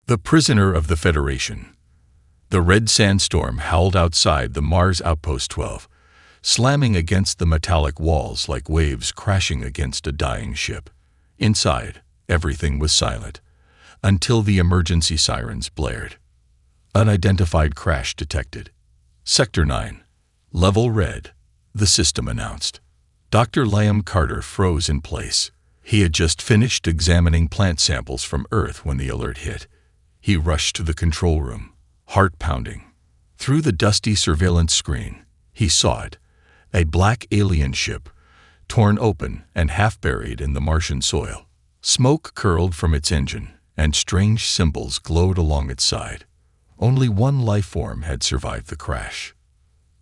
The prisoner of the Federation. The red sandstorm howled outside the Mars Outpost 12, slamming against the metallic walls like waves crashing against a dying ship. Inside, everything was silent, until the emergency sirens blared. Unidentified crash detected. Sector 9. Level red, the system announced. Dr. Liam Carter froze in place. He had just finished examining plant samples from Earth when the alert hit. He rushed to the control room, heart pounding. Through the dusty surveillance screen, he saw it, a black alien ship, torn open and half buried in the Martian soil. Smoke curled from its engine, and strange symbols glowed along its side. Only one life form had survived the crash.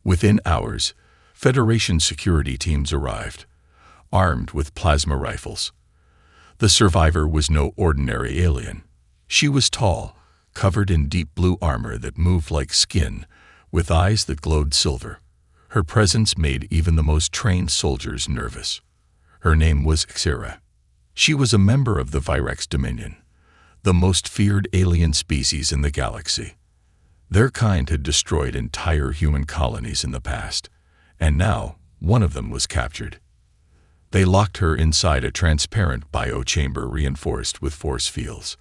Within hours, Federation security teams arrived, armed with plasma rifles. The survivor was no ordinary alien. She was tall, covered in deep blue armor that moved like skin, with eyes that glowed silver. Her presence made even the most trained soldiers nervous. Her name was Xera. She was a member of the Virex Dominion, the most feared alien species in the galaxy. Their kind had destroyed entire human colonies in the past, and now one of them was captured. They locked her inside a transparent biochamber reinforced with force fields.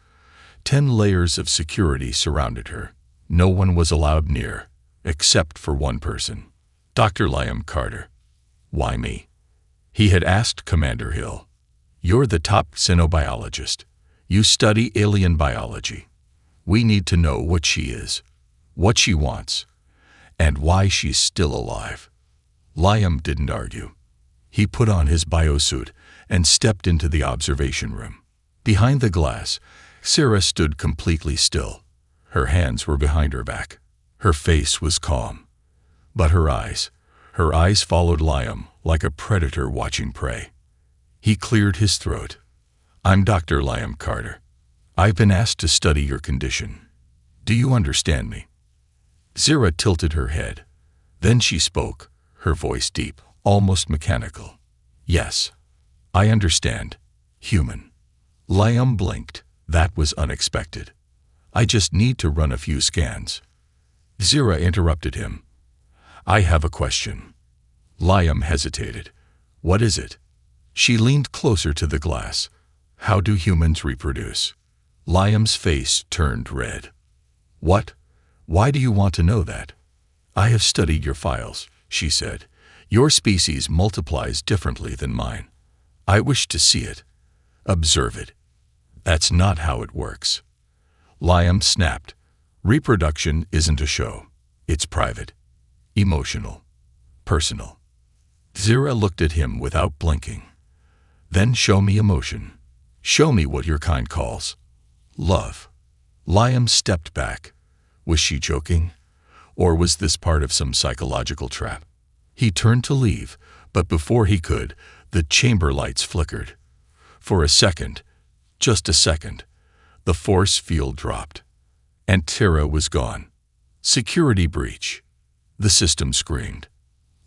10 layers of security surrounded her. No one was allowed near, except for one person, Dr. Liam Carter. Why me? He had asked Commander Hill. You're the top xenobiologist. You study alien biology. We need to know what she is, what she wants, and why she's still alive. Liam didn't argue. He put on his biosuit and stepped into the observation room. Behind the glass, Xera stood completely still. Her hands were behind her back. Her face was calm. But her eyes followed Liam like a predator watching prey. He cleared his throat. I'm Dr. Liam Carter. I've been asked to study your condition. Do you understand me? Xera tilted her head. Then she spoke, her voice deep, almost mechanical. Yes, I understand. Human. Liam blinked. That was unexpected. I just need to run a few scans. Xera interrupted him. I have a question. Liam hesitated. What is it? She leaned closer to the glass. How do humans reproduce? Liam's face turned red. What? Why do you want to know that? I have studied your files, she said. Your species multiplies differently than mine. I wish to see it. Observe it. That's not how it works. Liam snapped. Reproduction isn't a show. It's private, emotional, personal. Xera looked at him without blinking. Then show me emotion. Show me what your kind calls love. Liam stepped back. Was she joking? Or was this part of some psychological trap? He turned to leave, but before he could, the chamber lights flickered. For a second, just a second, the force field dropped, and Xera was gone. Security breach. The system screamed.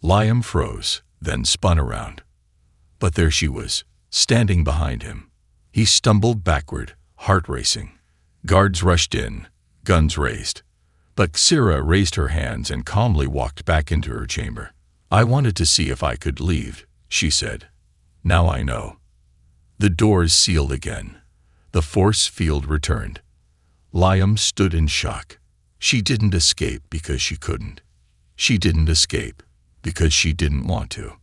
Liam froze, then spun around. But there she was, standing behind him. He stumbled backward, heart racing. Guards rushed in, guns raised. But Xera raised her hands and calmly walked back into her chamber. I wanted to see if I could leave, she said. Now I know. The doors sealed again. The force field returned. Liam stood in shock. She didn't escape because she couldn't. She didn't escape because she didn't want to.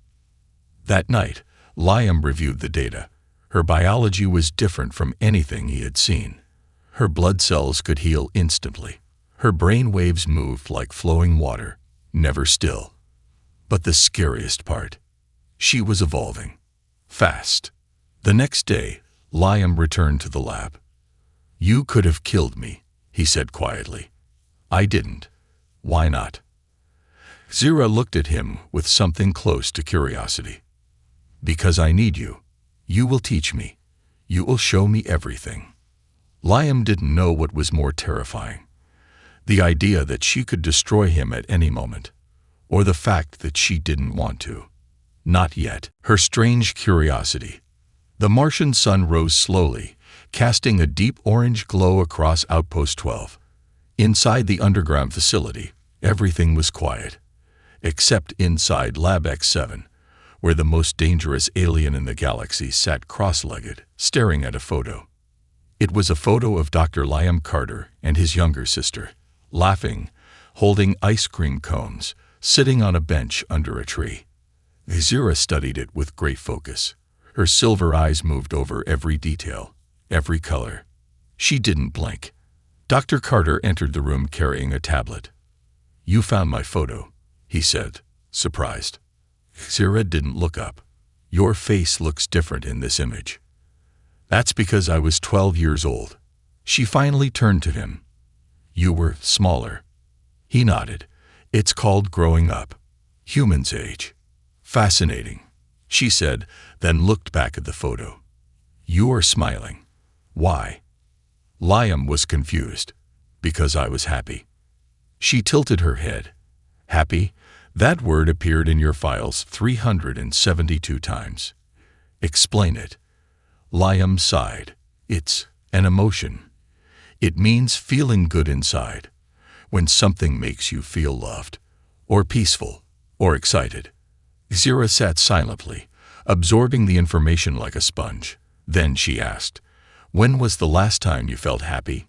That night, Liam reviewed the data. Her biology was different from anything he had seen. Her blood cells could heal instantly. Her brain waves moved like flowing water, never still. But the scariest part, she was evolving. Fast. The next day, Liam returned to the lab. You could have killed me, he said quietly. I didn't. Why not? Xera looked at him with something close to curiosity. Because I need you. You will teach me. You will show me everything. Liam didn't know what was more terrifying. The idea that she could destroy him at any moment, or the fact that she didn't want to. Not yet. Her strange curiosity. The Martian sun rose slowly, casting a deep orange glow across Outpost 12. Inside the underground facility, everything was quiet, except inside Lab X7, where the most dangerous alien in the galaxy sat cross-legged, staring at a photo. It was a photo of Dr. Liam Carter and his younger sister, laughing, holding ice cream cones, sitting on a bench under a tree. Zira studied it with great focus. Her silver eyes moved over every detail, every color. She didn't blink. Dr. Carter entered the room carrying a tablet. "You found my photo," he said, surprised. Zira didn't look up. "Your face looks different in this image." "That's because I was 12 years old." She finally turned to him. "You were smaller." He nodded. "It's called growing up. Humans age." "Fascinating," she said, then looked back at the photo. "You are smiling. Why?" Liam was confused. "Because I was happy." She tilted her head. "Happy? That word appeared in your files 372 times. Explain it." Liam sighed. "It's an emotion. It means feeling good inside, when something makes you feel loved, or peaceful, or excited." Zira sat silently, absorbing the information like a sponge. Then she asked, "When was the last time you felt happy?"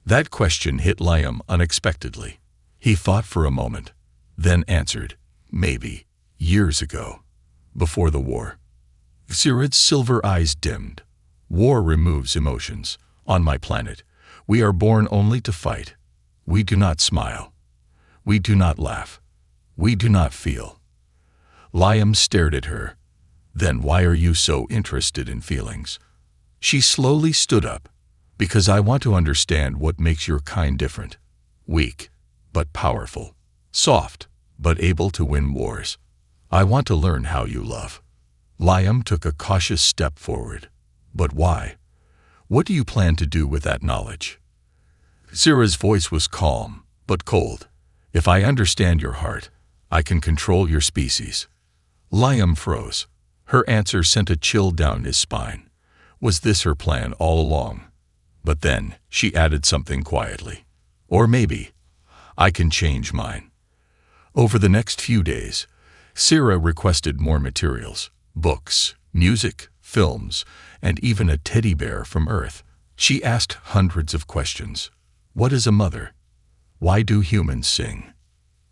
That question hit Liam unexpectedly. He thought for a moment, then answered, "Maybe years ago, before the war." Zira's silver eyes dimmed. "War removes emotions. On my planet, we are born only to fight. We do not smile. We do not laugh. We do not feel." Liam stared at her. "Then why are you so interested in feelings?" She slowly stood up. "Because I want to understand what makes your kind different. Weak, but powerful. Soft, but able to win wars. I want to learn how you love." Liam took a cautious step forward. "But why? What do you plan to do with that knowledge?" Zira's voice was calm, but cold. "If I understand your heart, I can control your species." Liam froze. Her answer sent a chill down his spine. Was this her plan all along? But then she added something quietly. "Or maybe I can change mine." Over the next few days, Zira requested more materials, books, music, films, and even a teddy bear from Earth. She asked hundreds of questions. What is a mother? Why do humans sing?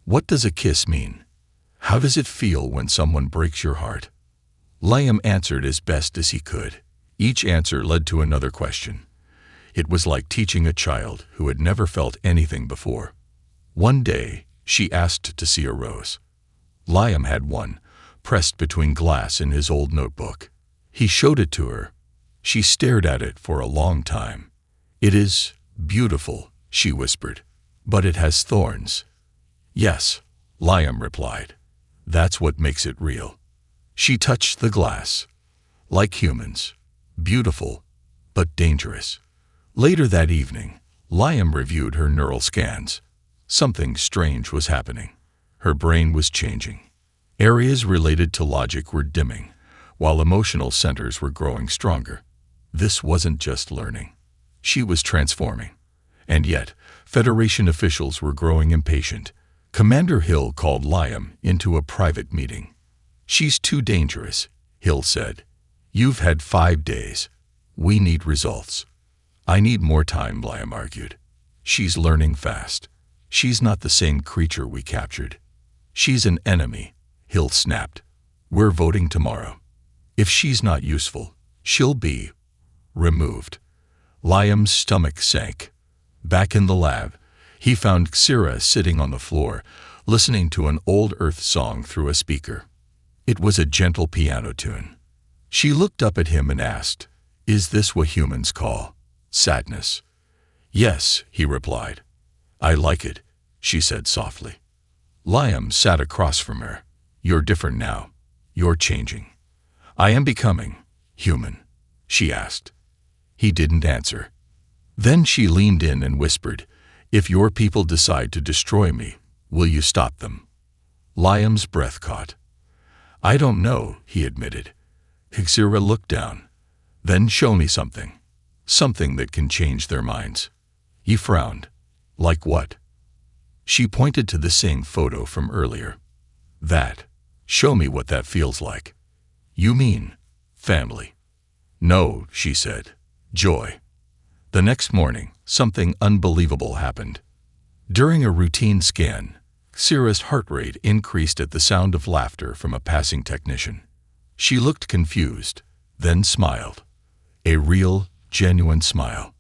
What does a kiss mean? How does it feel when someone breaks your heart? Liam answered as best as he could. Each answer led to another question. It was like teaching a child who had never felt anything before. One day, she asked to see a rose. Liam had one, pressed between glass in his old notebook. He showed it to her. She stared at it for a long time. "It is beautiful," she whispered, "but it has thorns." "Yes," Liam replied. "That's what makes it real." She touched the glass. Like humans, beautiful, but dangerous. Later that evening, Liam reviewed her neural scans. Something strange was happening. Her brain was changing. Areas related to logic were dimming, while emotional centers were growing stronger. This wasn't just learning. She was transforming. And yet, Federation officials were growing impatient. Commander Hill called Liam into a private meeting. "She's too dangerous," Hill said. "You've had 5 days. We need results." "I need more time," Liam argued. "She's learning fast. She's not the same creature we captured." "She's an enemy," Hill snapped. "We're voting tomorrow. If she's not useful, she'll be removed." Liam's stomach sank. Back in the lab, he found Xira sitting on the floor, listening to an old Earth song through a speaker. It was a gentle piano tune. She looked up at him and asked, "Is this what humans call sadness?" "Yes," he replied. "I like it," she said softly. Liam sat across from her. "You're different now. You're changing." "I am becoming human?" she asked. He didn't answer. Then she leaned in and whispered, "If your people decide to destroy me, will you stop them?" Liam's breath caught. "I don't know," he admitted. Xira looked down. "Then show me something." Something that can change their minds. He frowned. Like what? She pointed to the same photo from earlier. That. Show me what that feels like. You mean family? No, she said. Joy. The next morning, something unbelievable happened. During a routine scan, Syrah's heart rate increased at the sound of laughter from a passing technician. She looked confused, then smiled. A real, genuine smile.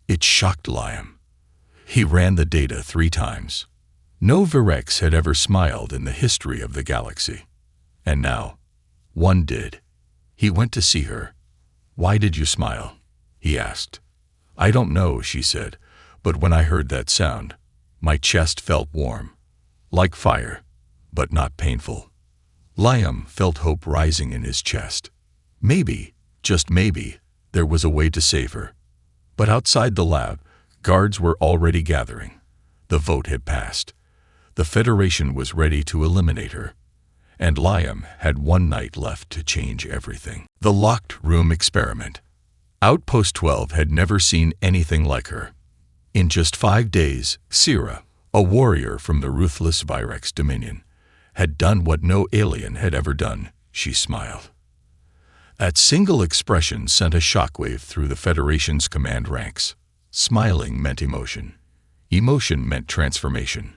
It shocked Liam. He ran the data 3 times. No Virex had ever smiled in the history of the galaxy. And now, one did. He went to see her. Why did you smile? He asked. I don't know, she said, but when I heard that sound, my chest felt warm. Like fire, but not painful. Liam felt hope rising in his chest. Maybe, just maybe, there was a way to save her. But outside the lab, guards were already gathering. The vote had passed. The Federation was ready to eliminate her. And Liam had one night left to change everything. The locked room experiment. Outpost 12 had never seen anything like her. In just 5 days, Syrah, a warrior from the ruthless Virex Dominion, had done what no alien had ever done. She smiled. That single expression sent a shockwave through the Federation's command ranks. Smiling meant emotion. Emotion meant transformation.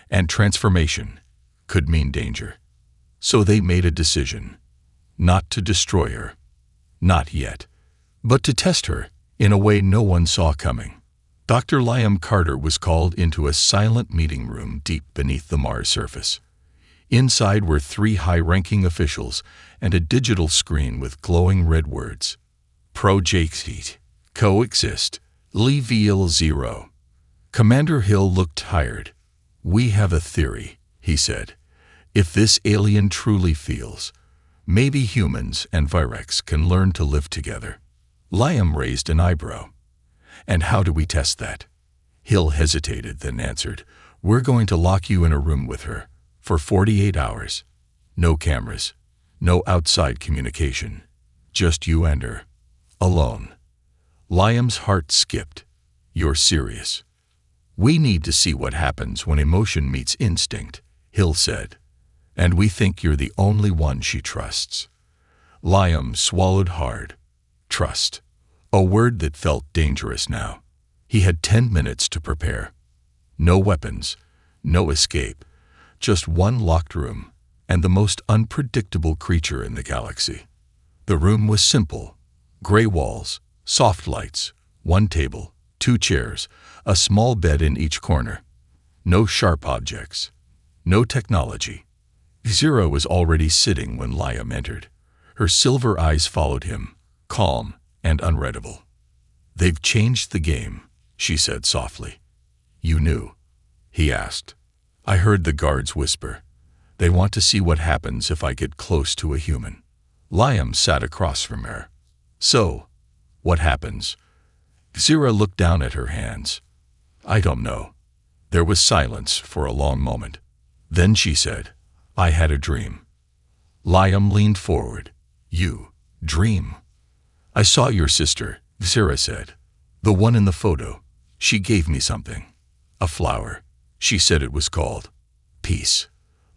And transformation could mean danger. So they made a decision. Not to destroy her. Not yet. But to test her in a way no one saw coming. Dr. Liam Carter was called into a silent meeting room deep beneath the Mars surface. Inside were 3 high-ranking officials and a digital screen with glowing red words. Project Coexist, Level 0. Commander Hill looked tired. We have a theory, he said. If this alien truly feels, maybe humans and Virex can learn to live together. Liam raised an eyebrow. And how do we test that? Hill hesitated, then answered, We're going to lock you in a room with her for 48 hours. No cameras, no outside communication, just you and her, alone. Liam's heart skipped. You're serious? We need to see what happens when emotion meets instinct, Hill said. And we think you're the only one she trusts. Liam swallowed hard. Trust. A word that felt dangerous now. He had 10 minutes to prepare. No weapons, no escape, just one locked room and the most unpredictable creature in the galaxy. The room was simple. Gray walls, soft lights, 1 table, 2 chairs, a small bed in each corner. No sharp objects. No technology. Syrah was already sitting when Liam entered. Her silver eyes followed him, calm and unreadable. They've changed the game, she said softly. You knew? He asked. I heard the guards whisper. They want to see what happens if I get close to a human. Liam sat across from her. So, what happens? Syrah looked down at her hands. I don't know. There was silence for a long moment. Then she said, I had a dream. Liam leaned forward. You dream? I saw your sister, Syrah said. The one in the photo. She gave me something. A flower. She said it was called peace.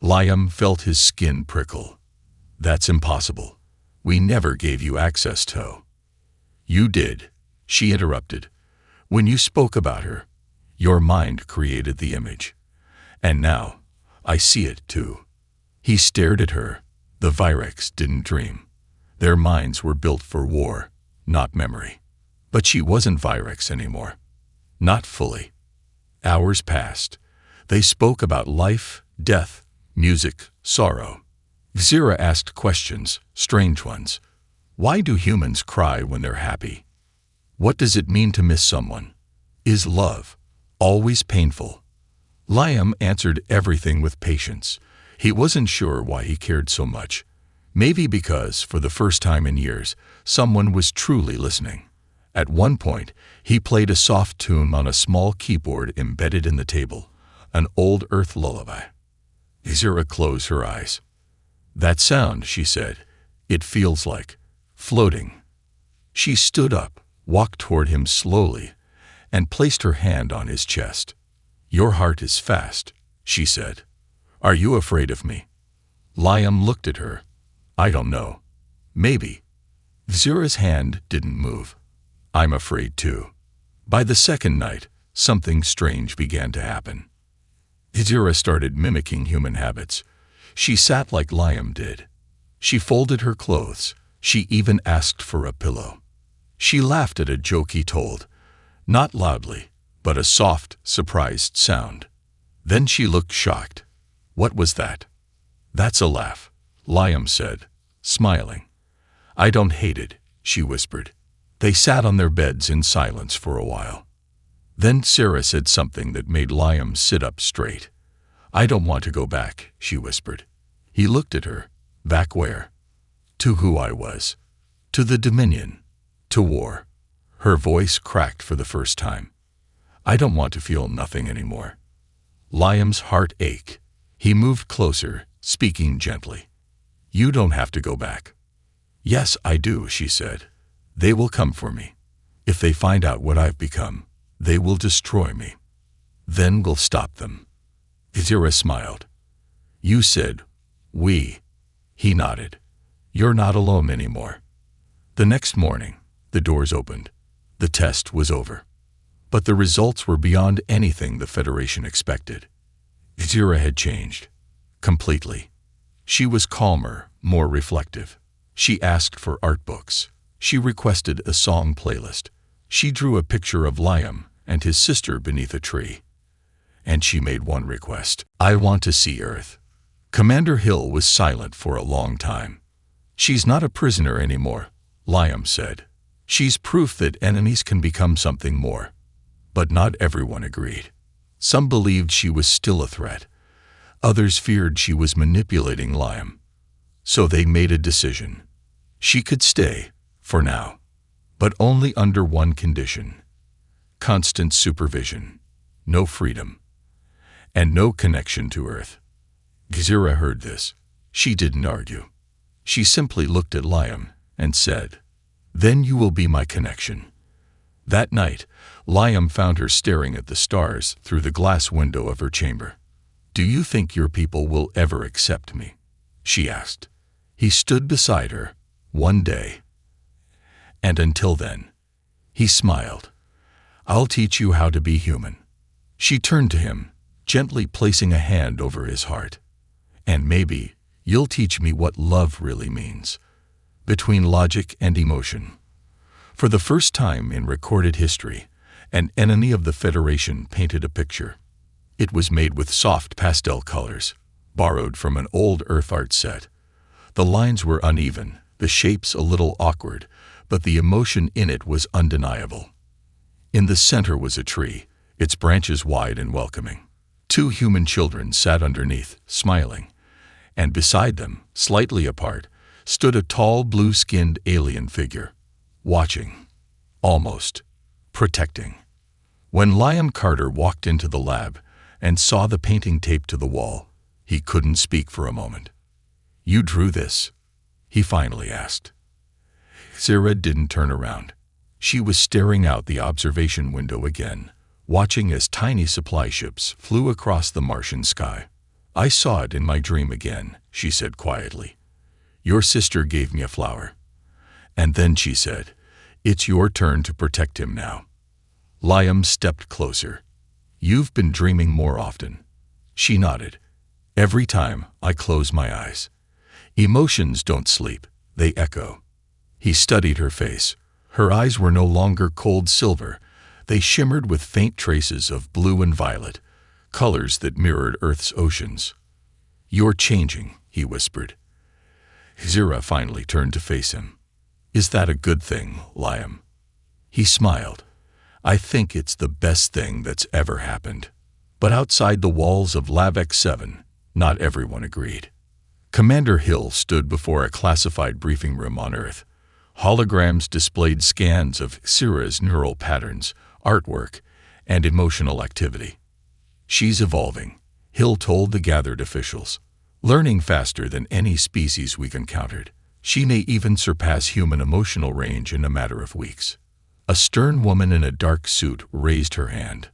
Liam felt his skin prickle. That's impossible. We never gave you access to. You did, she interrupted. When you spoke about her, your mind created the image. And now, I see it too. He stared at her. The Virex didn't dream. Their minds were built for war, not memory. But she wasn't Virex anymore. Not fully. Hours passed. They spoke about life, death, music, sorrow. Syrah asked questions, strange ones. Why do humans cry when they're happy? What does it mean to miss someone? Is love always painful? Liam answered everything with patience. He wasn't sure why he cared so much. Maybe because, for the first time in years, someone was truly listening. At one point, he played a soft tune on a small keyboard embedded in the table, an old Earth lullaby. Syrah closed her eyes. That sound, she said, it feels like floating. She stood up, walked toward him slowly, and placed her hand on his chest. "Your heart is fast," she said. "Are you afraid of me?" Liam looked at her. "I don't know. Maybe." Zira's hand didn't move. "I'm afraid too." By the second night, something strange began to happen. Zira started mimicking human habits. She sat like Liam did. She folded her clothes. She even asked for a pillow. She laughed at a joke he told, not loudly, but a soft, surprised sound. Then she looked shocked. "What was that?" "That's a laugh," Liam said, smiling. "I don't hate it," she whispered. They sat on their beds in silence for a while. Then Sarah said something that made Liam sit up straight. "I don't want to go back," she whispered. He looked at her. "Back where?" "To who I was. To the Dominion. To war." Her voice cracked for the first time. "I don't want to feel nothing anymore." Liam's heart ached. He moved closer, speaking gently. "You don't have to go back." "Yes, I do," she said. "They will come for me. If they find out what I've become, they will destroy me. Then we'll stop them." Zira smiled. "You said, 'we.'" He nodded. "You're not alone anymore." The next morning, the doors opened. The test was over. But the results were beyond anything the Federation expected. Zira had changed. Completely. She was calmer, more reflective. She asked for art books. She requested a song playlist. She drew a picture of Liam and his sister beneath a tree. And she made one request. "I want to see Earth." Commander Hill was silent for a long time. "She's not a prisoner anymore," Liam said. "She's proof that enemies can become something more." But not everyone agreed. Some believed she was still a threat. Others feared she was manipulating Liam. So they made a decision. She could stay, for now, but only under one condition: constant supervision, no freedom, and no connection to Earth. Zira heard this. She didn't argue. She simply looked at Liam and said, "Then you will be my connection." That night, Liam found her staring at the stars through the glass window of her chamber. "Do you think your people will ever accept me?" she asked. He stood beside her, one day. "And until then," he smiled, "I'll teach you how to be human." She turned to him, gently placing a hand over his heart. "And maybe you'll teach me what love really means, between logic and emotion." For the first time in recorded history, an enemy of the Federation painted a picture. It was made with soft pastel colors, borrowed from an old Earth art set. The lines were uneven, the shapes a little awkward, but the emotion in it was undeniable. In the center was a tree, its branches wide and welcoming. Two human children sat underneath, smiling, and beside them, slightly apart, stood a tall blue-skinned alien figure, watching, almost protecting. When Liam Carter walked into the lab and saw the painting taped to the wall, he couldn't speak for a moment. "You drew this?" he finally asked. Zira didn't turn around. She was staring out the observation window again, watching as tiny supply ships flew across the Martian sky. "I saw it in my dream again," she said quietly. "Your sister gave me a flower." And then she said, "It's your turn to protect him now." Liam stepped closer. "You've been dreaming more often." She nodded. "Every time I close my eyes." Emotions don't sleep, they echo. He studied her face. Her eyes were no longer cold silver. They shimmered with faint traces of blue and violet, colors that mirrored Earth's oceans. "You're changing," he whispered. Zira finally turned to face him. "Is that a good thing, Liam?" He smiled. "I think it's the best thing that's ever happened." But outside the walls of Lab X7, not everyone agreed. Commander Hill stood before a classified briefing room on Earth. Holograms displayed scans of Zira's neural patterns, artwork, and emotional activity. "She's evolving," Hill told the gathered officials, "learning faster than any species we've encountered. She may even surpass human emotional range in a matter of weeks." A stern woman in a dark suit raised her hand.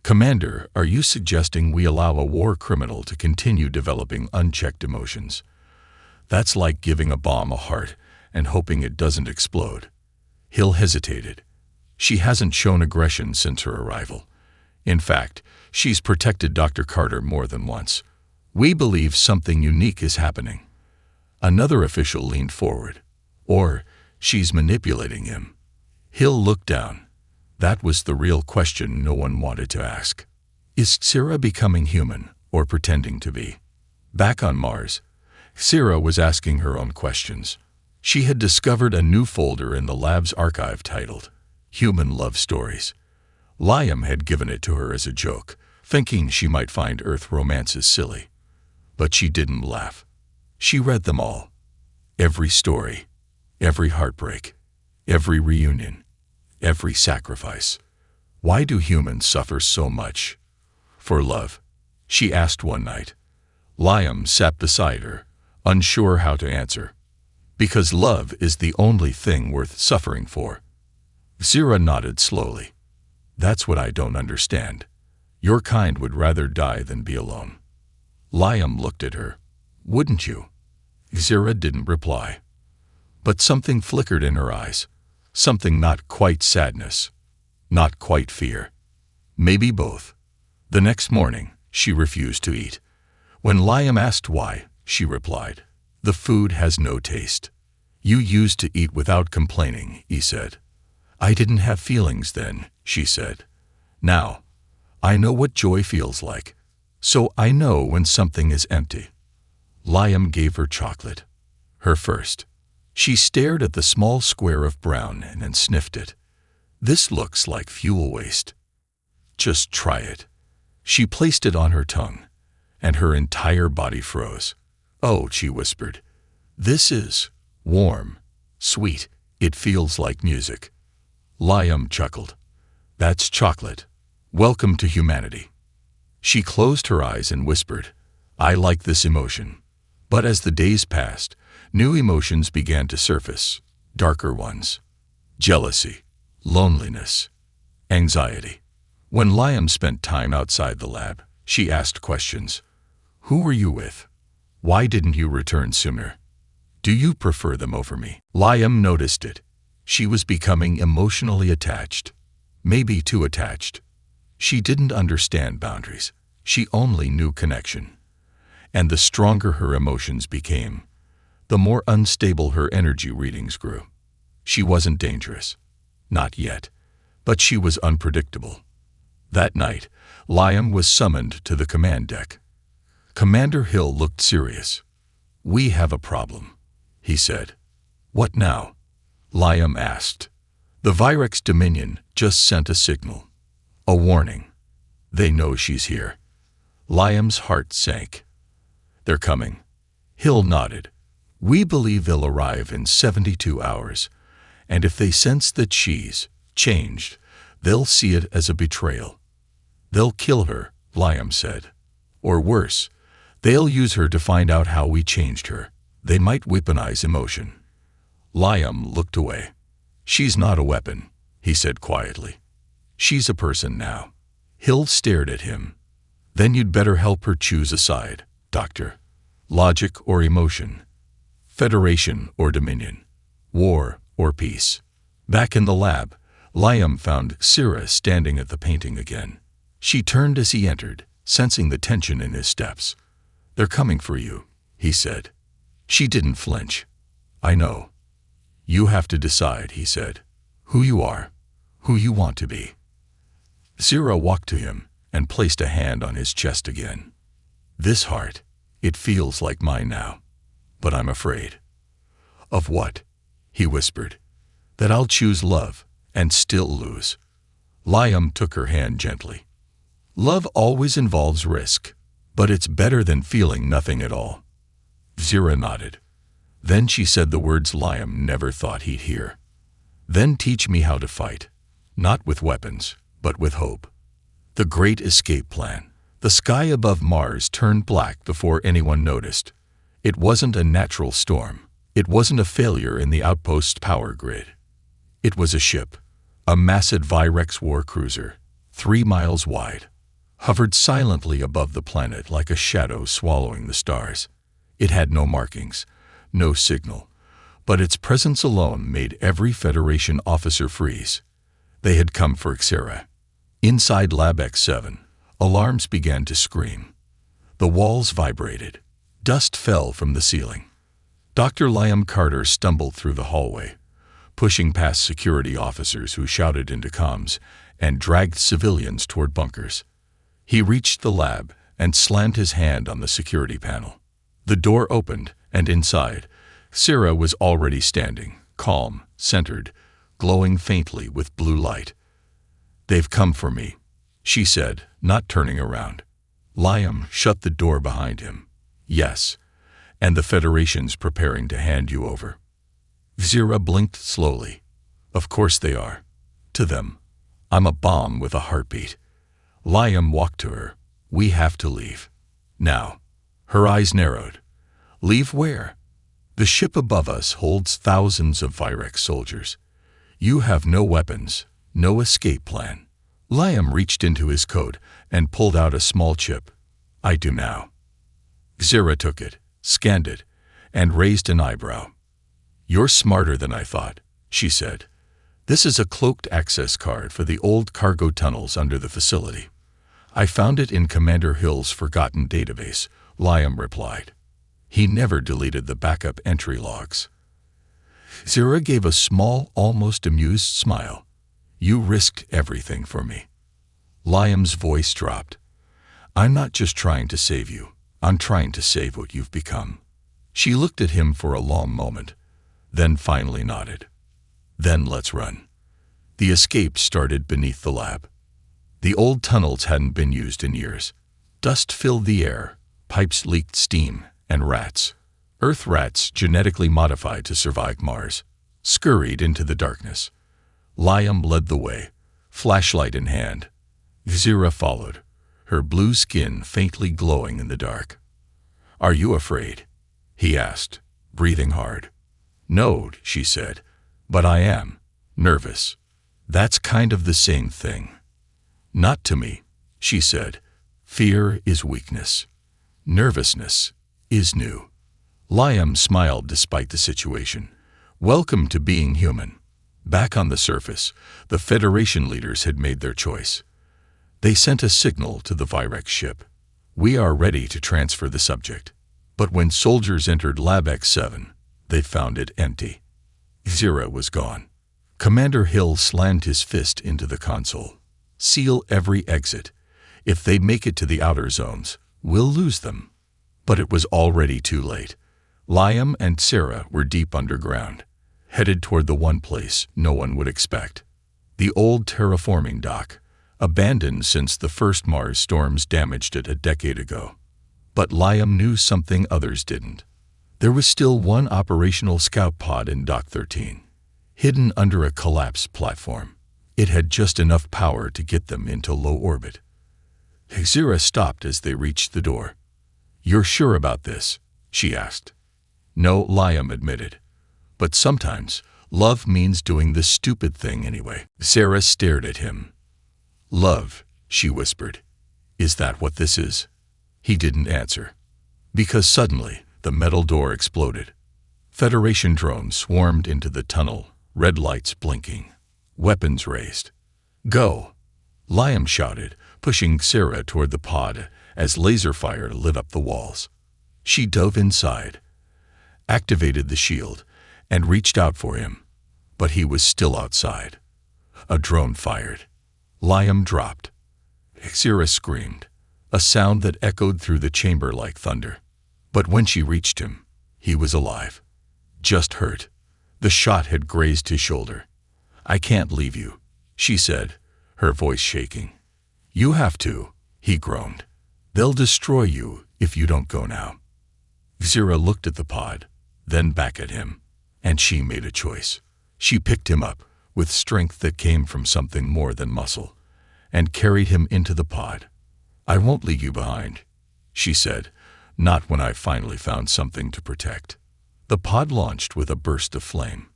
"Commander, are you suggesting we allow a war criminal to continue developing unchecked emotions? That's like giving a bomb a heart and hoping it doesn't explode." Hill hesitated. "She hasn't shown aggression since her arrival. In fact, she's protected Dr. Carter more than once. We believe something unique is happening." Another official leaned forward. "Or she's manipulating him." Hill looked down. That was the real question no one wanted to ask. Is Syrah becoming human or pretending to be? Back on Mars, Syrah was asking her own questions. She had discovered a new folder in the lab's archive titled Human Love Stories. Liam had given it to her as a joke, thinking she might find Earth romances silly. But she didn't laugh. She read them all. Every story, every heartbreak, every reunion, every sacrifice. Why do humans suffer so much? For love, she asked one night. Liam sat beside her, unsure how to answer. Because love is the only thing worth suffering for. Syrah nodded slowly. That's what I don't understand. Your kind would rather die than be alone. Liam looked at her. Wouldn't you? Syrah didn't reply. But something flickered in her eyes. Something not quite sadness. Not quite fear. Maybe both. The next morning, she refused to eat. When Liam asked why, she replied, "The food has no taste." "You used to eat without complaining," he said. "I didn't have feelings then," she said. "Now, I know what joy feels like. So I know when something is empty." Liam gave her chocolate. Her first. She stared at the small square of brown and then sniffed it. "This looks like fuel waste." "Just try it." She placed it on her tongue, and her entire body froze. "Oh," she whispered. "This is warm, sweet. It feels like music." Liam chuckled. "That's chocolate. Welcome to humanity." She closed her eyes and whispered, "I like this emotion." But as the days passed, new emotions began to surface, darker ones. Jealousy, loneliness, anxiety. When Liam spent time outside the lab, she asked questions. "Who were you with? Why didn't you return sooner? Do you prefer them over me?" Liam noticed it. She was becoming emotionally attached. Maybe too attached. She didn't understand boundaries. She only knew connection. And the stronger her emotions became, the more unstable her energy readings grew. She wasn't dangerous. Not yet. But she was unpredictable. That night, Liam was summoned to the command deck. Commander Hill looked serious. "We have a problem," he said. "What now?" Liam asked. "The Virex Dominion just sent a signal. A warning. They know she's here." Liam's heart sank. "They're coming." Hill nodded. "We believe they'll arrive in 72 hours, and if they sense that she's changed, they'll see it as a betrayal. They'll kill her," Liam said. "Or worse, they'll use her to find out how we changed her. They might weaponize emotion." Liam looked away. "She's not a weapon," he said quietly. "She's a person now." Hill stared at him. "Then you'd better help her choose a side, Doctor. Logic or emotion? Federation or Dominion? War or peace?" Back in the lab, Liam found Syrah standing at the painting again. She turned as he entered, sensing the tension in his steps. "They're coming for you," he said. She didn't flinch. "I know. You have to decide," he said. "Who you are, who you want to be." Syrah walked to him and placed a hand on his chest again. "This heart, it feels like mine now, but I'm afraid." "Of what?" he whispered. "That I'll choose love and still lose." Liam took her hand gently. "Love always involves risk, but it's better than feeling nothing at all." Syrah nodded. Then she said the words Liam never thought he'd hear. "Then teach me how to fight, not with weapons, but with hope." The Great Escape Plan. The sky above Mars turned black before anyone noticed. It wasn't a natural storm. It wasn't a failure in the outpost's power grid. It was a ship, A massive Virex war cruiser, 3 miles wide, hovered silently above the planet like a shadow swallowing the stars. It had no markings, no signal, but its presence alone made every Federation officer freeze. They had come for Xera. Inside Lab X7, alarms began to scream. The walls vibrated. Dust fell from the ceiling. Dr. Liam Carter stumbled through the hallway, pushing past security officers who shouted into comms and dragged civilians toward bunkers. He reached the lab and slammed his hand on the security panel. The door opened, and inside, Xera was already standing, calm, centered, glowing faintly with blue light. "They've come for me," she said, not turning around. Liam shut the door behind him. "Yes, and the Federation's preparing to hand you over." Xera blinked slowly. "Of course they are. To them, I'm a bomb with a heartbeat." Liam walked to her. "We have to leave. Now." Her eyes narrowed. "Leave where?" "The ship above us holds thousands of Virex soldiers. You have no weapons, no escape plan." Liam reached into his coat and pulled out a small chip. "I do now." Xera took it, scanned it, and raised an eyebrow. "You're smarter than I thought," she said. "This is a cloaked access card for the old cargo tunnels under the facility." "I found it in Commander Hill's forgotten database," Liam replied. He never deleted the backup entry logs. Xera gave a small, almost amused smile. "You risked everything for me." Liam's voice dropped. "I'm not just trying to save you. I'm trying to save what you've become." She looked at him for a long moment, then finally nodded. "Then let's run." The escape started beneath the lab. The old tunnels hadn't been used in years. Dust filled the air, pipes leaked steam, and rats, Earth rats genetically modified to survive Mars, scurried into the darkness. Liam led the way, flashlight in hand. Xera followed, her blue skin faintly glowing in the dark. "Are you afraid?" he asked, breathing hard. "No," she said, "but I am nervous." "That's kind of the same thing." "Not to me," she said. "Fear is weakness. Nervousness is new." Liam smiled despite the situation. Welcome to being human. Back on the surface, the Federation leaders had made their choice. They sent a signal to the Virex ship. "We are ready to transfer the subject." But when soldiers entered Lab X7, they found it empty. Xera was gone. Commander Hill slammed his fist into the console. "Seal every exit. If they make it to the outer zones, we'll lose them." But it was already too late. Liam and Xera were deep underground, headed toward the one place no one would expect. The old terraforming dock, abandoned since the first Mars storms damaged it a decade ago. But Liam knew something others didn't. There was still one operational scout pod in Dock 13, hidden under a collapsed platform. It had just enough power to get them into low orbit. Xera stopped as they reached the door. "You're sure about this?" she asked. "No," Liam admitted. "But sometimes love means doing the stupid thing anyway." Xera stared at him. "Love," she whispered. "Is that what this is?" He didn't answer. Because suddenly, the metal door exploded. Federation drones swarmed into the tunnel, red lights blinking, weapons raised. "Go!" Liam shouted, pushing Xera toward the pod as laser fire lit up the walls. She dove inside, activated the shield, and reached out for him. But he was still outside. A drone fired. Liam dropped. Xera screamed, a sound that echoed through the chamber like thunder. But when she reached him, he was alive. Just hurt. The shot had grazed his shoulder. "I can't leave you," she said, her voice shaking. "You have to," he groaned. "They'll destroy you if you don't go now." Xera looked at the pod, then back at him, and she made a choice. She picked him up, with strength that came from something more than muscle, and carried him into the pod. "I won't leave you behind," she said, "not when I've finally found something to protect." The pod launched with a burst of flame.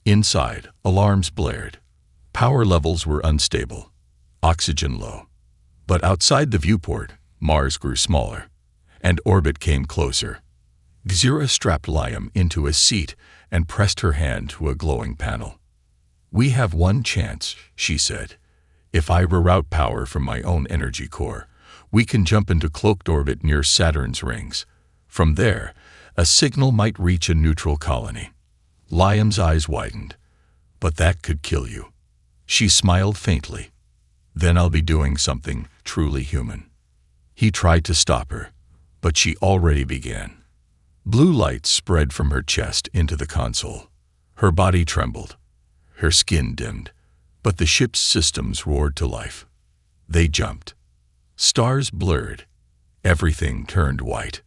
Inside, alarms blared. Power levels were unstable, oxygen low. But outside the viewport, Mars grew smaller, and orbit came closer. Xira strapped Liam into a seat and pressed her hand to a glowing panel. "We have one chance," she said. "If I reroute power from my own energy core, we can jump into cloaked orbit near Saturn's rings. From there, a signal might reach a neutral colony." Liam's eyes widened. "But that could kill you." She smiled faintly. "Then I'll be doing something truly human." He tried to stop her, but she already began. Blue light spread from her chest into the console. Her body trembled. Her skin dimmed, but the ship's systems roared to life. They jumped. Stars blurred. Everything turned white.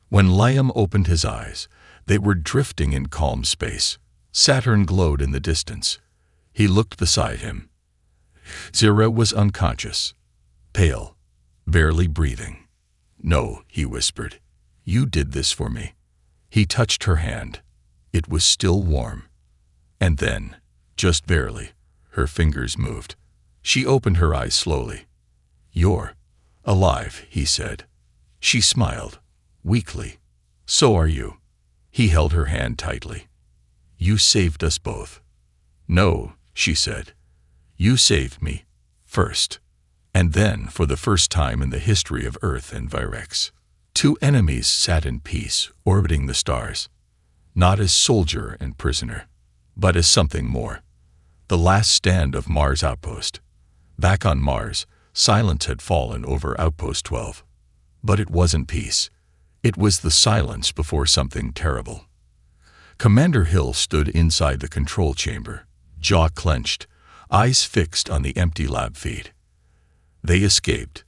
When Liam opened his eyes, they were drifting in calm space. Saturn glowed in the distance. He looked beside him. Xira was unconscious, pale, barely breathing. "No," he whispered. "You did this for me." He touched her hand. It was still warm. And then, just barely, her fingers moved. She opened her eyes slowly. "You're alive," he said. She smiled, weakly. "So are you." He held her hand tightly. "You saved us both." "No," she said. "You saved me, first." And then, for the first time in the history of Earth and Virex, two enemies sat in peace, orbiting the stars. Not as soldier and prisoner, but as something more. The last stand of Mars Outpost. Back on Mars, silence had fallen over Outpost 12. But it wasn't peace. It was the silence before something terrible. Commander Hill stood inside the control chamber, jaw clenched, eyes fixed on the empty lab feed. "They escaped,"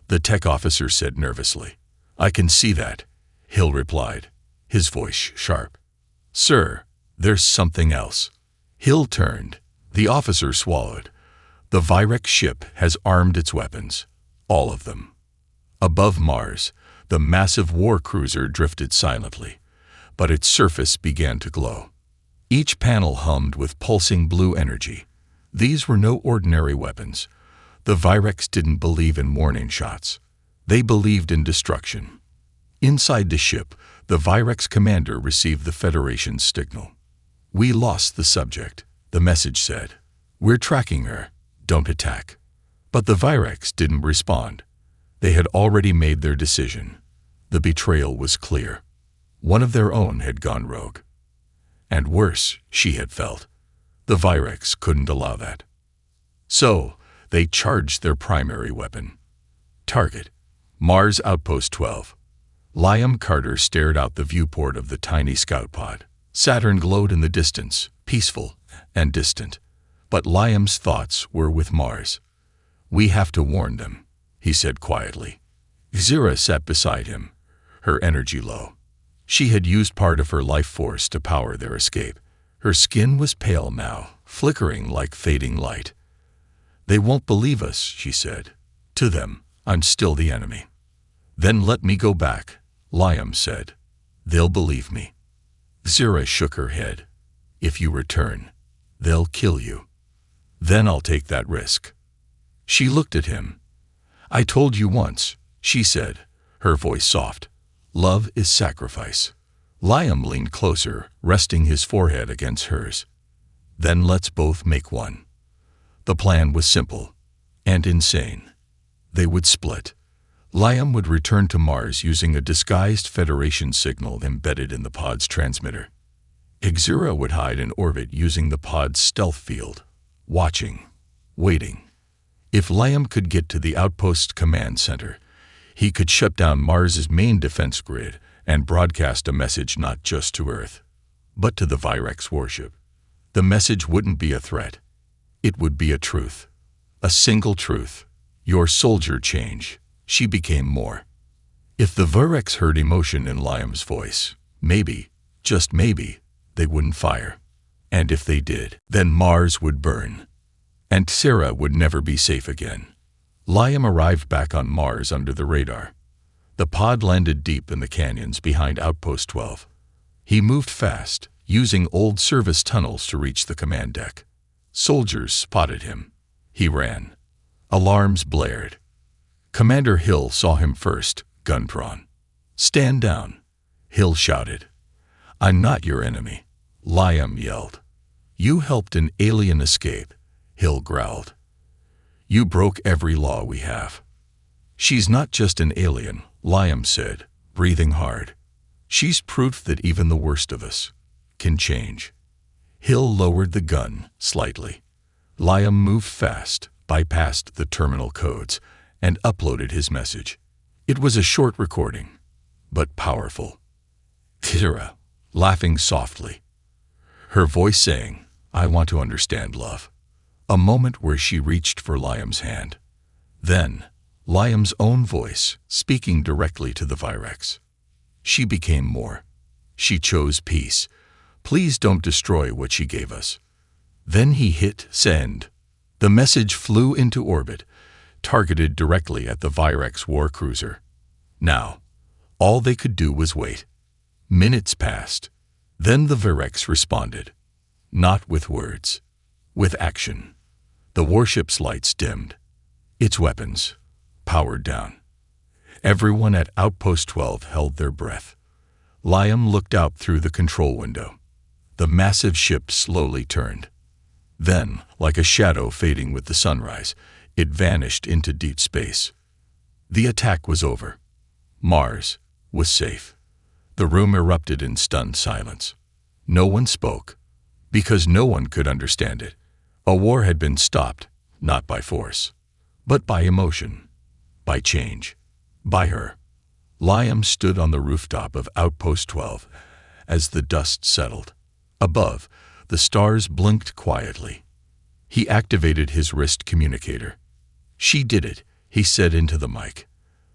the tech officer said nervously. "I can see that," Hill replied, his voice sharp. "Sir, there's something else." Hill turned. The officer swallowed. "The Virex ship has armed its weapons. All of them." Above Mars, the massive war cruiser drifted silently, but its surface began to glow. Each panel hummed with pulsing blue energy. These were no ordinary weapons. The Virex didn't believe in warning shots. They believed in destruction. Inside the ship, the Virex commander received the Federation's signal. "We lost the subject," the message said. "We're tracking her. Don't attack." But the Virex didn't respond. They had already made their decision. The betrayal was clear. One of their own had gone rogue. And worse, she had felt. The Virex couldn't allow that. So, they charged their primary weapon. Target: Mars Outpost 12. Liam Carter stared out the viewport of the tiny scout pod. Saturn glowed in the distance, peaceful and distant. But Liam's thoughts were with Mars. "We have to warn them," he said quietly. Xira sat beside him, her energy low. She had used part of her life force to power their escape. Her skin was pale now, flickering like fading light. "They won't believe us," she said. "To them, I'm still the enemy." "Then let me go back," Liam said. "They'll believe me." Xira shook her head. "If you return, they'll kill you. Then I'll take that risk." She looked at him. "I told you once," she said, her voice soft. "Love is sacrifice." Liam leaned closer, resting his forehead against hers. "Then let's both make one." The plan was simple and insane. They would split. Liam would return to Mars using a disguised Federation signal embedded in the pod's transmitter. Xira would hide in orbit using the pod's stealth field, watching, waiting. If Liam could get to the outpost's command center, he could shut down Mars's main defense grid and broadcast a message not just to Earth, but to the Virex warship. The message wouldn't be a threat. It would be a truth. A single truth. Your soldier change. She became more. If the Virex heard emotion in Liam's voice, maybe, just maybe, they wouldn't fire. And if they did, then Mars would burn. And Xira would never be safe again. Liam arrived back on Mars under the radar. The pod landed deep in the canyons behind Outpost 12. He moved fast, using old service tunnels to reach the command deck. Soldiers spotted him. He ran. Alarms blared. Commander Hill saw him first, gun drawn. "Stand down," Hill shouted. "I'm not your enemy," Liam yelled. "You helped an alien escape," Hill growled. "You broke every law we have." "She's not just an alien," Liam said, breathing hard. "She's proof that even the worst of us can change." Hill lowered the gun slightly. Liam moved fast, bypassed the terminal codes, and uploaded his message. It was a short recording, but powerful. Kira, laughing softly. Her voice saying, "I want to understand love." A moment where she reached for Liam's hand. Then, Liam's own voice, speaking directly to the Virex. She became more. She chose peace. Please don't destroy what she gave us. Then he hit send. The message flew into orbit, targeted directly at the Virex warcruiser. Now, all they could do was wait. Minutes passed. Then the Virex responded. Not with words. With action. The warship's lights dimmed. Its weapons powered down. Everyone at Outpost 12 held their breath. Liam looked out through the control window. The massive ship slowly turned. Then, like a shadow fading with the sunrise, it vanished into deep space. The attack was over. Mars was safe. The room erupted in stunned silence. No one spoke, because no one could understand it. A war had been stopped, not by force, but by emotion, by change, by her. Liam stood on the rooftop of Outpost 12 as the dust settled. Above, the stars blinked quietly. He activated his wrist communicator. "She did it," he said into the mic.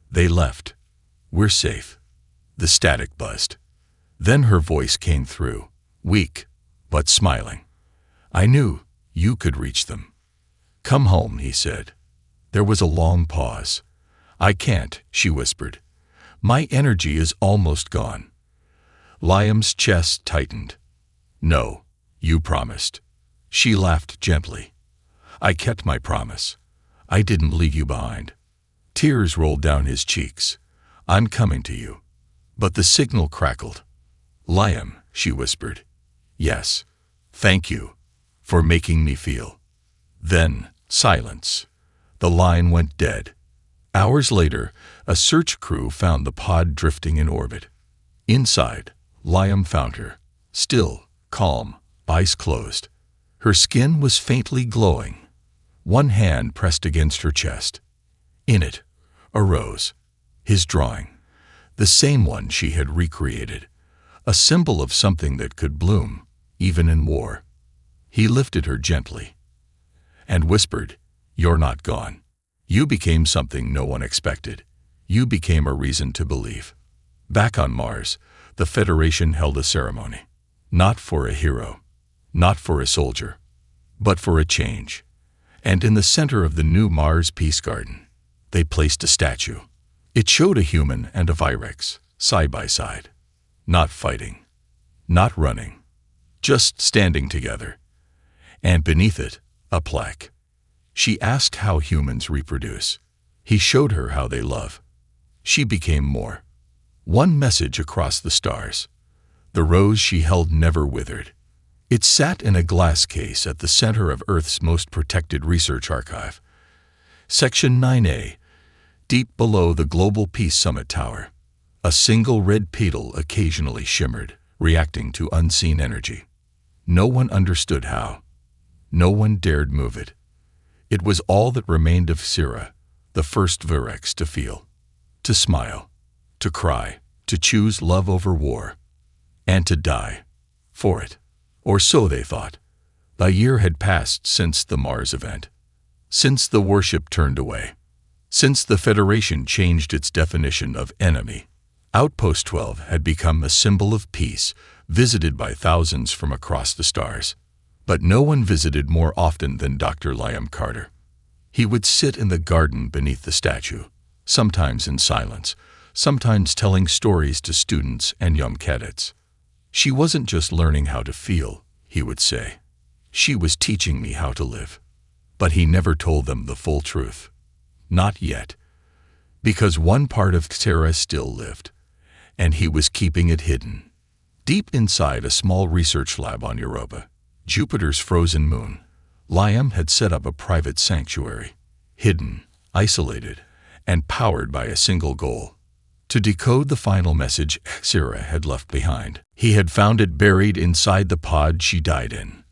"They left. We're safe." The static buzzed. Then her voice came through, weak, but smiling. "I knew you could reach them." "Come home," he said. There was a long pause. "I can't," she whispered. "My energy is almost gone." Liam's chest tightened. "No, you promised." She laughed gently. "I kept my promise. I didn't leave you behind." Tears rolled down his cheeks. "I'm coming to you." But the signal crackled. "Liam," she whispered. "Yes, thank you for making me feel." Then, silence. The line went dead. Hours later, a search crew found the pod drifting in orbit. Inside, Liam found her, still, calm, eyes closed. Her skin was faintly glowing. One hand pressed against her chest. In it, a rose. His drawing. The same one she had recreated. A symbol of something that could bloom, even in war. He lifted her gently and whispered, "You're not gone. You became something no one expected. You became a reason to believe." Back on Mars, the Federation held a ceremony. Not for a hero, not for a soldier, but for a change. And in the center of the new Mars Peace Garden, they placed a statue. It showed a human and a Virex, side by side. Not fighting, not running, just standing together. And beneath it, a plaque. She asked how humans reproduce. He showed her how they love. She became more. One message across the stars. The rose she held never withered. It sat in a glass case at the center of Earth's most protected research archive. Section 9A, deep below the Global Peace Summit Tower. A single red petal occasionally shimmered, reacting to unseen energy. No one understood how. No one dared move it. It was all that remained of Sira, the first Virex to feel, to smile, to cry, to choose love over war, and to die for it. Or so they thought. A year had passed since the Mars event, since the warship turned away, since the Federation changed its definition of enemy. Outpost 12 had become a symbol of peace, visited by thousands from across the stars. But no one visited more often than Dr. Liam Carter. He would sit in the garden beneath the statue, sometimes in silence, sometimes telling stories to students and young cadets. She wasn't just learning how to feel, he would say. She was teaching me how to live. But he never told them the full truth. Not yet. Because one part of Sarah still lived, and he was keeping it hidden. Deep inside a small research lab on Europa, Jupiter's frozen moon, Liam had set up a private sanctuary, hidden, isolated, and powered by a single goal: to decode the final message Sarah had left behind. He had found it buried inside the pod she died in,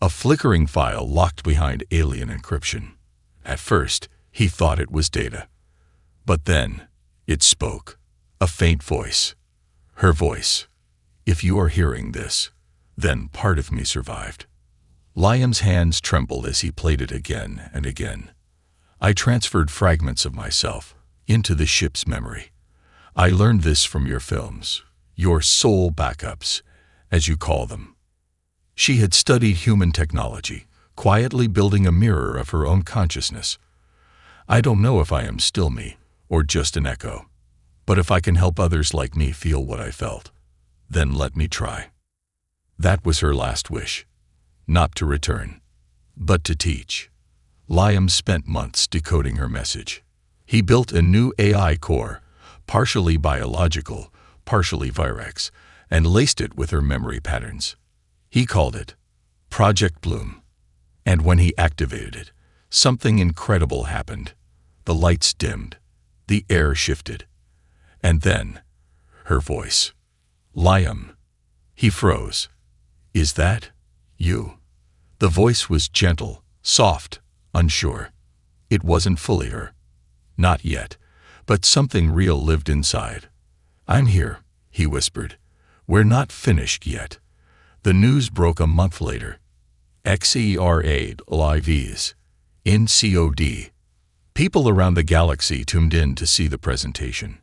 a flickering file locked behind alien encryption. At first, he thought it was data. But then, it spoke. A faint voice. Her voice. If you are hearing this, then part of me survived. Liam's hands trembled as he played it again and again. I transferred fragments of myself into the ship's memory. I learned this from your films, your soul backups, as you call them. She had studied human technology, quietly building a mirror of her own consciousness. I don't know if I am still me, or just an echo. But if I can help others like me feel what I felt, then let me try. That was her last wish. Not to return, but to teach. Liam spent months decoding her message. He built a new AI core, partially biological, partially Virex, and laced it with her memory patterns. He called it Project Bloom. And when he activated it, something incredible happened. The lights dimmed. The air shifted. And then, her voice. Liam. He froze. Is that you? The voice was gentle, soft, unsure. It wasn't fully her. Not yet, but something real lived inside. I'm here, he whispered. We're not finished yet. The news broke a month later. XERA LIVs. In COD. People around the galaxy tuned in to see the presentation.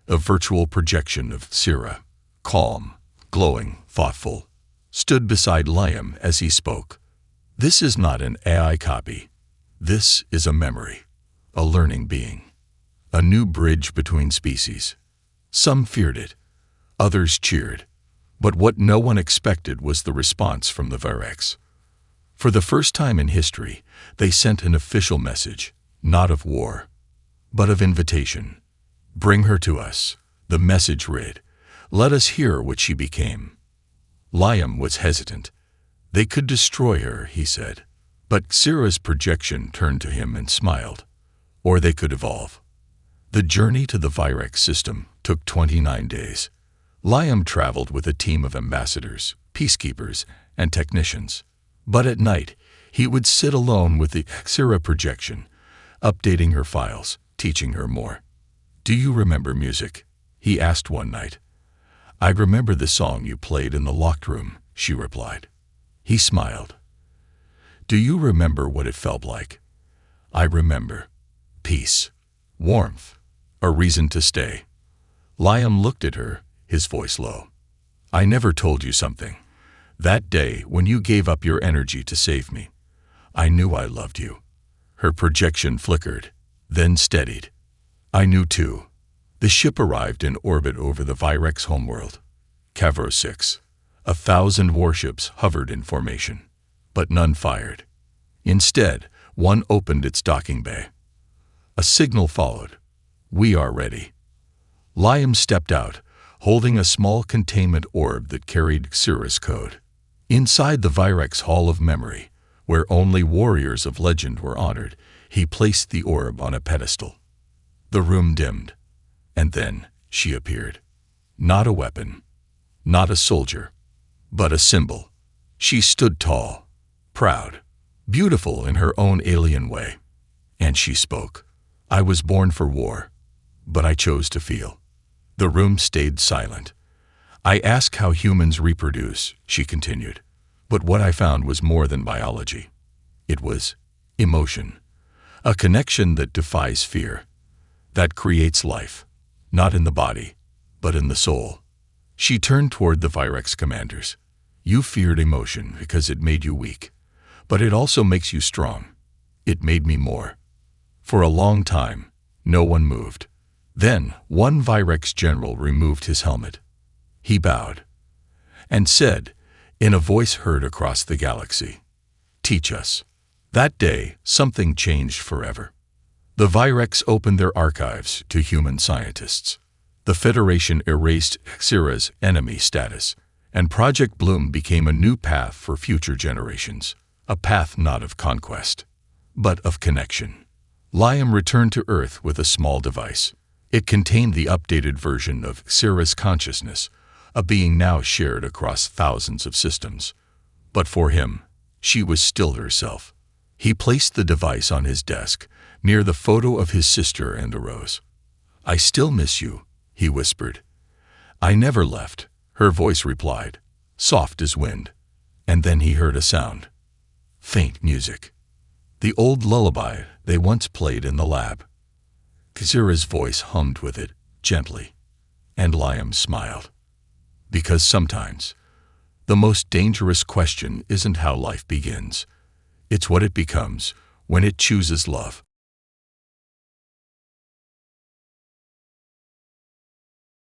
A virtual projection of Sarah, calm, glowing, thoughtful, stood beside Liam as he spoke. This is not an AI copy. This is a memory, a learning being, a new bridge between species. Some feared it, others cheered. But what no one expected was the response from the Virex. For the first time in history, they sent an official message, not of war, but of invitation. Bring her to us, the message read. Let us hear what she became. Liam was hesitant. They could destroy her, he said. But Sarah's projection turned to him and smiled. Or they could evolve. The journey to the Virex system took 29 days. Liam traveled with a team of ambassadors, peacekeepers, and technicians. But at night, he would sit alone with the Sarah projection, updating her files, teaching her more. Do you remember music? He asked one night. I remember the song you played in the locked room, she replied. He smiled. Do you remember what it felt like? I remember. Peace, warmth, a reason to stay. Liam looked at her, his voice low. I never told you something. That day when you gave up your energy to save me, I knew I loved you. Her projection flickered, then steadied. I knew too. The ship arrived in orbit over the Virex homeworld. Cavro 6. 1,000 warships hovered in formation, but none fired. Instead, one opened its docking bay. A signal followed. We are ready. Liam stepped out, holding a small containment orb that carried Xera's code. Inside the Virex Hall of Memory, where only warriors of legend were honored, he placed the orb on a pedestal. The room dimmed, and then she appeared. Not a weapon, not a soldier, but a symbol. She stood tall, proud, beautiful in her own alien way. And she spoke. I was born for war, but I chose to feel. The room stayed silent. I ask how humans reproduce, she continued. But what I found was more than biology. It was emotion, a connection that defies fear, that creates life, not in the body, but in the soul. She turned toward the Virex commanders. You feared emotion because it made you weak, but it also makes you strong. It made me more. For a long time, no one moved. Then one Virex general removed his helmet. He bowed and said, in a voice heard across the galaxy, Teach us. That day, something changed forever. The Virex opened their archives to human scientists. The Federation erased Xera's enemy status, and Project Bloom became a new path for future generations, a path not of conquest, but of connection. Liam returned to Earth with a small device. It contained the updated version of Xera's consciousness, a being now shared across thousands of systems. But for him, she was still herself. He placed the device on his desk, near the photo of his sister, and arose. "I still miss you," he whispered. "I never left," her voice replied, soft as wind. And then he heard a sound. Faint music. The old lullaby they once played in the lab. Xera's voice hummed with it, gently. And Liam smiled. Because sometimes, the most dangerous question isn't how life begins. It's what it becomes when it chooses love.